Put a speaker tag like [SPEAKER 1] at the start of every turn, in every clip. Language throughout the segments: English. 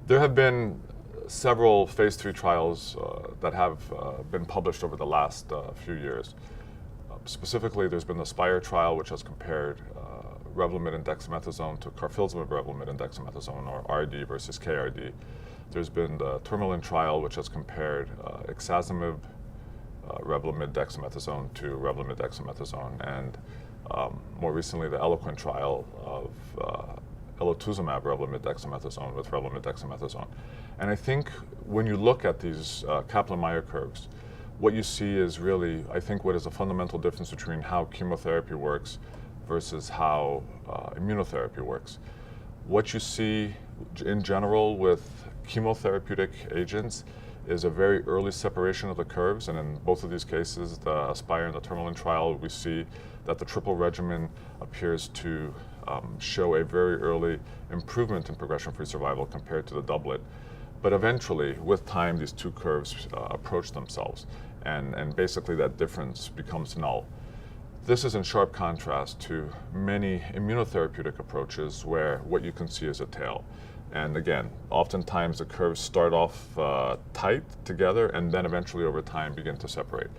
[SPEAKER 1] There have been several phase 3 trials that have been published over the last few years. Specifically, there's been the SPIRE trial, which has compared Revlimid and dexamethasone to carfilzomib, Revlimid, and dexamethasone, or RD versus KRD. There's been the Tourmaline trial, which has compared ixazomib, Revlimid, dexamethasone to Revlimid, dexamethasone, and more recently the Eloquent trial of elotuzumab, Revlimid, dexamethasone with Revlimid, dexamethasone. And I think when you look at these Kaplan-Meier curves, what you see is really, I think, what is a fundamental difference between how chemotherapy works versus how immunotherapy works. What you see in general with chemotherapeutic agents is a very early separation of the curves, and in both of these cases, the ASPIRE and the Tourmaline trial, we see that the triple regimen appears to show a very early improvement in progression-free survival compared to the doublet. But eventually, with time, these two curves approach themselves, and basically that difference becomes null. This is in sharp contrast to many immunotherapeutic approaches where what you can see is a tail. And again, oftentimes the curves start off tight together and then eventually over time begin to separate.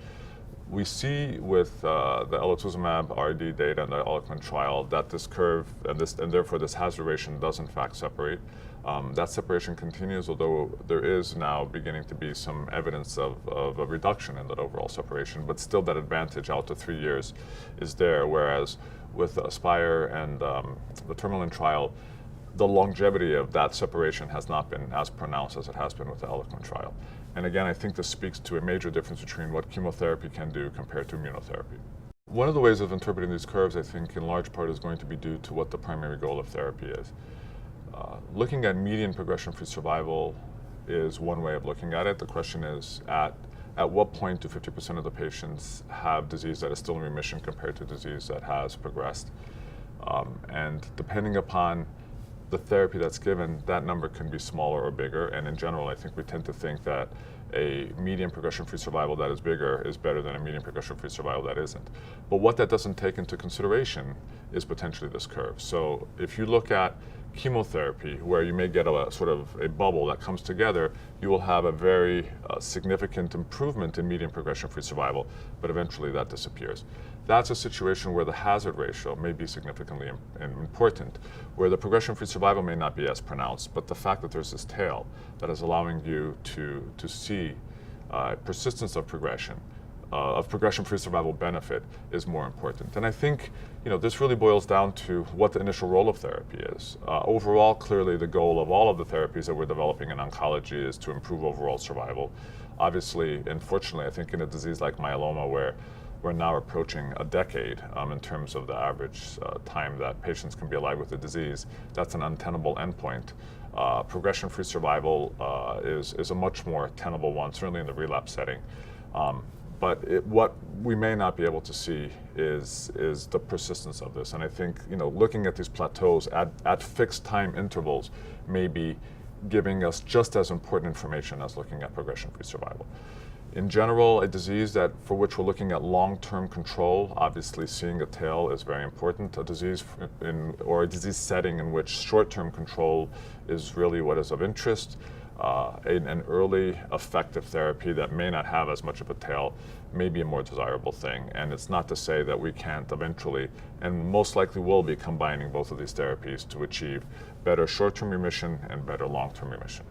[SPEAKER 1] We see with the elotuzumab RD data and the Eloquent trial that this curve and therefore this hazard ratio does in fact separate. That separation continues, although there is now beginning to be some evidence of a reduction in that overall separation, but still that advantage out to 3 years is there, whereas with ASPIRE and the Tourmaline trial, the longevity of that separation has not been as pronounced as it has been with the Eloquent trial. And again, I think this speaks to a major difference between what chemotherapy can do compared to immunotherapy. One of the ways of interpreting these curves, I think, in large part is going to be due to what the primary goal of therapy is. Looking at median progression-free survival is one way of looking at it. The question is, at what point do 50% of the patients have disease that is still in remission compared to disease that has progressed? And depending upon the therapy that's given, that number can be smaller or bigger, and in general, I think we tend to think that a median progression-free survival that is bigger is better than a median progression-free survival that isn't. But what that doesn't take into consideration is potentially this curve. So if you look at chemotherapy, where you may get a sort of a bubble that comes together, you will have a very significant improvement in median progression-free survival, but eventually that disappears. That's a situation where the hazard ratio may be significantly important, where the progression-free survival may not be as pronounced, but the fact that there's this tail that is allowing you to see persistence of progression-free survival benefit is more important. And I think this really boils down to what the initial role of therapy is. Overall, clearly the goal of all of the therapies that we're developing in oncology is to improve overall survival. Obviously, unfortunately, I think in a disease like myeloma, where we're now approaching a decade in terms of the average time that patients can be alive with the disease, that's an untenable endpoint. Progression-free survival is a much more tenable one, certainly in the relapse setting. But what we may not be able to see is the persistence of this. And I think looking at these plateaus at fixed time intervals may be giving us just as important information as looking at progression-free survival. In general, a disease for which we're looking at long-term control, obviously seeing a tail is very important. A disease or a disease setting in which short-term control is really what is of interest. An early effective therapy that may not have as much of a tail may be a more desirable thing. And it's not to say that we can't eventually, and most likely will be, combining both of these therapies to achieve better short-term remission and better long-term remission.